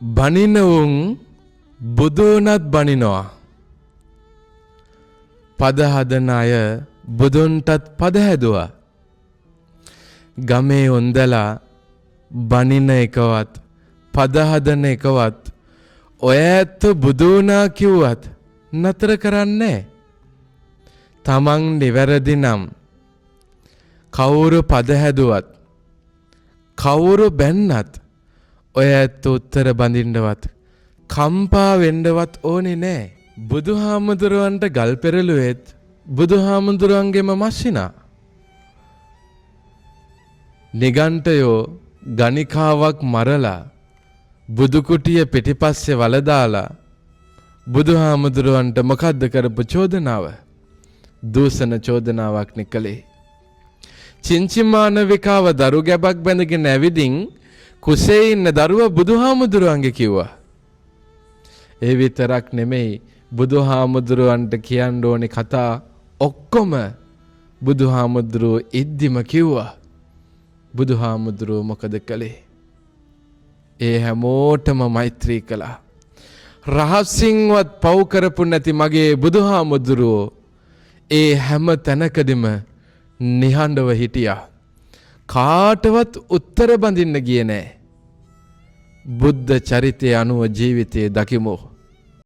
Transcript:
බනිනවුන් බුදුනත් බනිනවා. පද හදන අය බුදුන්ටත් පද හැදුවා. ගමේ උන්දලා බනින එකවත් පද හදන එකවත් ඔය ඇත්ත බුදුනා කිව්වත් නතර කරන්නේ. තමන් නිවැරදි නම් කවුරු පද හැදුවත් කවුරු බැන්නත් ඔය ඇත්ත උත්තර බඳින්නවත් කම්පා වෙන්නවත් ඕනේ නෑ. බුදුහාමුදුරුවන්ට ගල් පෙරළුවෙත් බුදුහාමුදුරුවන්ගේම මස්සිනා. නිගණ්ඨයෝ ගණිකාවක් මරලා බුදුකුටිය පිටිපස්සේ වලදාලා බුදුහාමුදුරුවන්ට මොකද්ද කරපු චෝදනාව? දූෂණ චෝදනාවක් නිකලේ. චින්චිමානවිකාව දරු ගැබක් බැඳගෙන ඇවිදින් කුසේ ඉන්න දරුවා බුදුහාමුදුරුවන්ගේ කිව්වා. ඒ විතරක් නෙමෙයි බුදුහාමුදුරුවන්ට කියන්න ඕනේ කතා ඔක්කොම බුදුහාමුදුරුවෝ ඉද්දිම කිව්වා. බුදුහාමුදුරුවෝ මොකද කළේ? ඒ හැමෝටම මෛත්‍රී කළා. රහසින්වත් පව් කරපු නැති මගේ බුදුහාමුදුරුවෝ ඒ හැම තැනකදීම නිහඬව හිටියා. කාටවත් උත්තර බඳින්න ගියේ නෑ. බුද්ධ චරිතය අනුව ජීවිතයේ දකිමු.